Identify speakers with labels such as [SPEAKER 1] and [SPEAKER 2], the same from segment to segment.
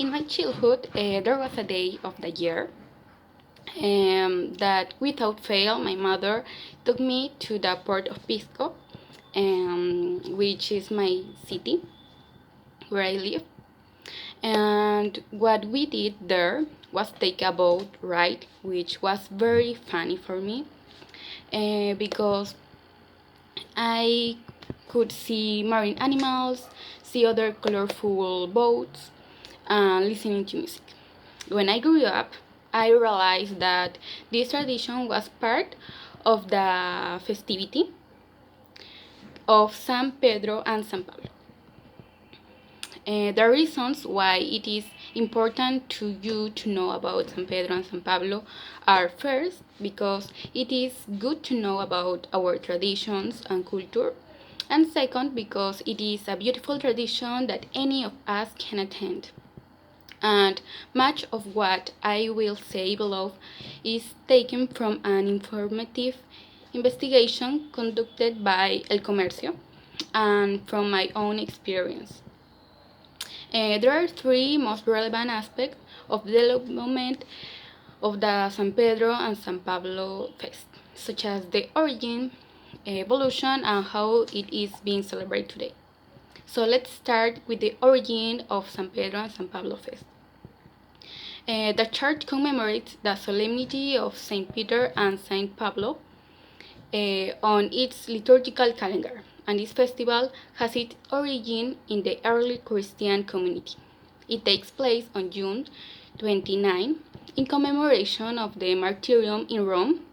[SPEAKER 1] In my childhood, there was a day of the year that without fail my mother took me to the port of Pisco, which is my city where I live. And what we did there was take a boat ride, which was very funny for me because I could see marine animals, see other colorful boats, and listening to music. When I grew up, I realized that this tradition was part of the festivity of San Pedro and San Pablo. The reasons why it is important to you to know about San Pedro and San Pablo are first, because it is good to know about our traditions and culture, and second, because it is a beautiful tradition that any of us can attend. And much of what I will say below is taken from an informative investigation conducted by El Comercio and from my own experience. There are three most relevant aspects of the development of the San Pedro and San Pablo fest, such as the origin, evolution, and how it is being celebrated today. So let's start with the origin of San Pedro and San Pablo fest. The church commemorates the solemnity of Saint Peter and Saint Pablo on its liturgical calendar, and this festival has its origin in the early Christian community. It takes place on June 29 in commemoration of the martyrdom in Rome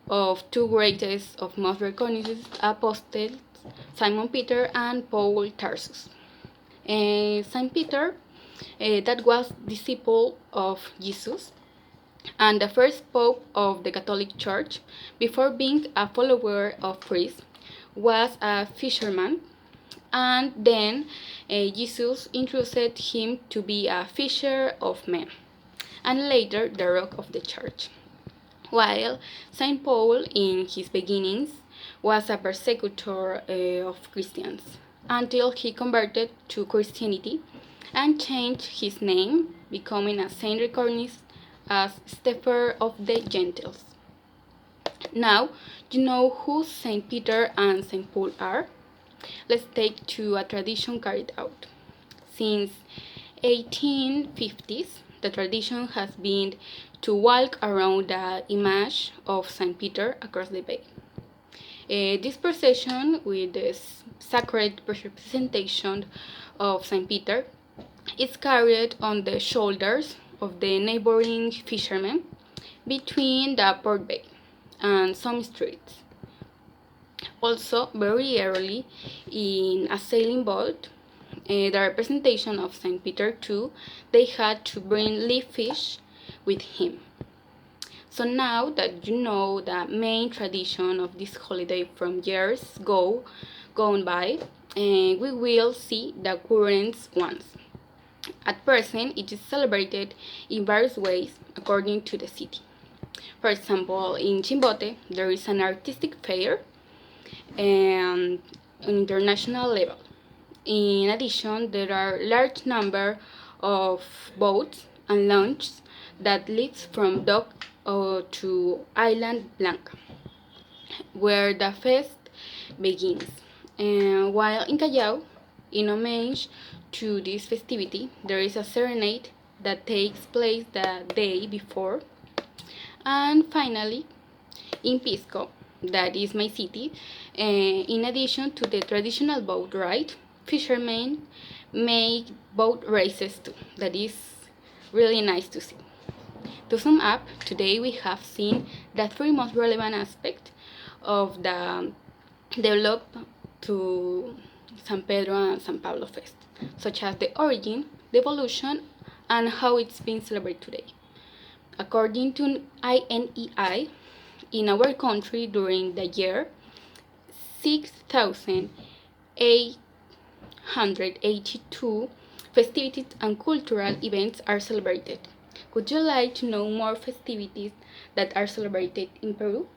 [SPEAKER 1] of two greatest of most recognized apostles, Simon Peter and Paul Tarsus. Saint Peter, that was disciple of Jesus and the first pope of the Catholic Church, before being a follower of Christ, was a fisherman, and then Jesus introduced him to be a fisher of men, and later the rock of the church. While Saint Paul, in his beginnings, was a persecutor of Christians, until he converted to Christianity and changed his name, becoming a saint recognized as Stephen of the Gentiles. Now, you know who Saint Peter and Saint Paul are? Let's take to a tradition carried out. Since 1850s, the tradition has been to walk around the image of Saint Peter across the bay. This procession, with the sacred representation of Saint Peter, is carried on the shoulders of the neighboring fishermen between the port bay and some streets. Also, very early in a sailing boat, the representation of Saint Peter too, they had to bring live fish with him. So now that you know the main tradition of this holiday from years gone by, we will see the current ones. At present, it is celebrated in various ways according to the city. For example, in Chimbote, there is an artistic fair and on international level. In addition, there are large number of boats and launches that leads from dock to Island Blanca, where the fest begins. And while in Callao, in homage to this festivity, there is a serenade that takes place the day before. And finally, in Pisco, that is my city, in addition to the traditional boat ride, fishermen make boat races too. That is really nice to see. To sum up, today we have seen the three most relevant aspects of the develop to San Pedro and San Pablo fest, such as the origin, the evolution, and how it's being celebrated today. According to INEI, in our country during the year, 6,882 festivities and cultural events are celebrated. Would you like to know more festivities that are celebrated in Peru?